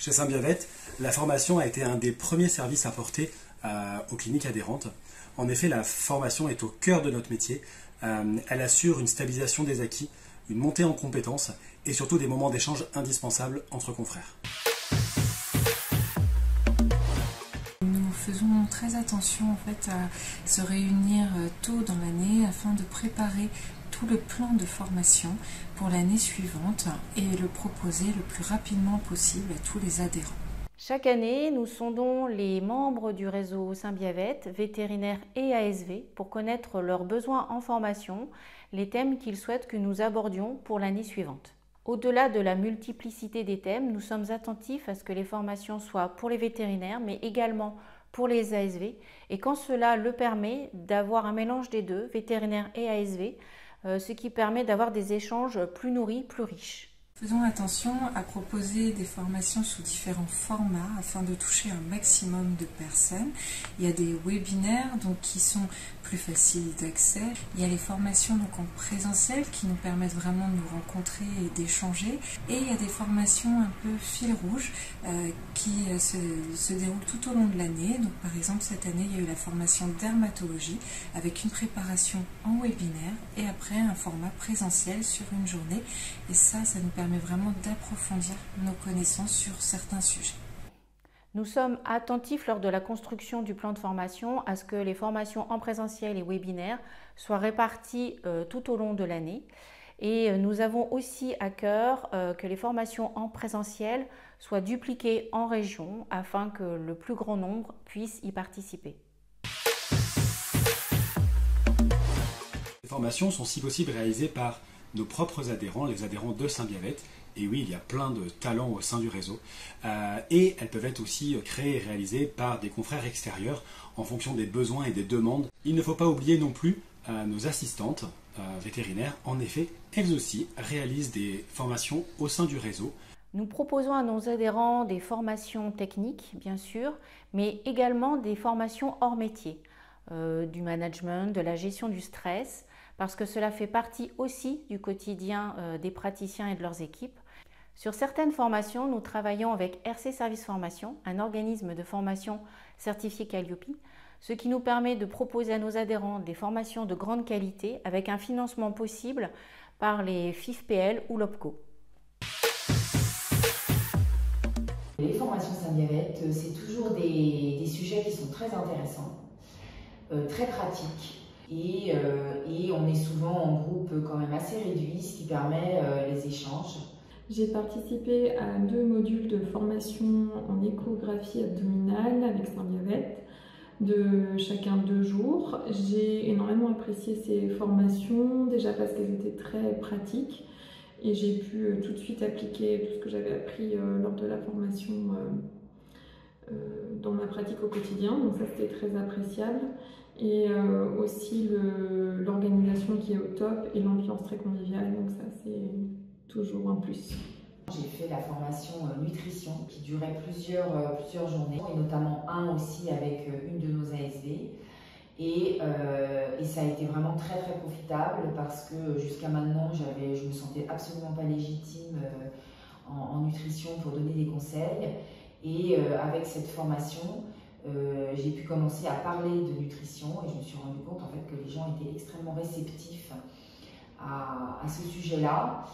Chez Symbiavet, la formation a été un des premiers services apportés aux cliniques adhérentes. En effet, la formation est au cœur de notre métier. Elle assure une stabilisation des acquis, une montée en compétences et surtout des moments d'échange indispensables entre confrères. Nous faisons très attention en fait à se réunir tôt dans l'année afin de préparer tout le plan de formation pour l'année suivante et le proposer le plus rapidement possible à tous les adhérents. Chaque année, nous sondons les membres du réseau Symbiavet, vétérinaires et ASV, pour connaître leurs besoins en formation, les thèmes qu'ils souhaitent que nous abordions pour l'année suivante. Au-delà de la multiplicité des thèmes, nous sommes attentifs à ce que les formations soient pour les vétérinaires, mais également pour les ASV, et quand cela le permet, d'avoir un mélange des deux, vétérinaires et ASV, ce qui permet d'avoir des échanges plus nourris, plus riches. Faisons attention à proposer des formations sous différents formats afin de toucher un maximum de personnes. Il y a des webinaires qui sont plus faciles d'accès. Il y a les formations en présentiel qui nous permettent vraiment de nous rencontrer et d'échanger. Et il y a des formations un peu fil rouge qui se déroulent tout au long de l'année. Donc par exemple cette année il y a eu la formation dermatologie avec une préparation en webinaire et après un format présentiel sur une journée. Et ça nous permet vraiment d'approfondir nos connaissances sur certains sujets. Nous sommes attentifs lors de la construction du plan de formation à ce que les formations en présentiel et webinaire soient réparties tout au long de l'année. Et nous avons aussi à cœur que les formations en présentiel soient dupliquées en région afin que le plus grand nombre puisse y participer. Les formations sont si possible réalisées par nos propres adhérents, les adhérents de Symbiavet. Et oui, il y a plein de talents au sein du réseau. Et elles peuvent être aussi créées et réalisées par des confrères extérieurs en fonction des besoins et des demandes. Il ne faut pas oublier non plus nos assistantes vétérinaires. En effet, elles aussi réalisent des formations au sein du réseau. Nous proposons à nos adhérents des formations techniques, bien sûr, mais également des formations hors métier, du management, de la gestion du stress, parce que cela fait partie aussi du quotidien des praticiens et de leurs équipes. Sur certaines formations, nous travaillons avec RC Service Formation, un organisme de formation certifié Calliope, ce qui nous permet de proposer à nos adhérents des formations de grande qualité avec un financement possible par les FIFPL ou l'OPCO. Les formations Symbiavet, c'est toujours des sujets qui sont très intéressants, très pratiques. Et on est souvent en groupe quand même assez réduit, ce qui permet les échanges. J'ai participé à 2 modules de formation en échographie abdominale avec Symbiavet, de chacun 2 jours. J'ai énormément apprécié ces formations, déjà parce qu'elles étaient très pratiques et j'ai pu tout de suite appliquer tout ce que j'avais appris lors de la formation dans ma pratique au quotidien, donc ça c'était très appréciable. Et aussi l'organisation qui est au top et l'ambiance très conviviale, donc ça c'est toujours un plus. J'ai fait la formation nutrition qui durait plusieurs journées et notamment aussi avec une de nos ASV et ça a été vraiment très profitable parce que jusqu'à maintenant je me sentais absolument pas légitime en nutrition pour donner des conseils et avec cette formation j'ai pu commencer à parler de nutrition et je me suis rendu compte en fait que les gens étaient extrêmement réceptifs à ce sujet-là.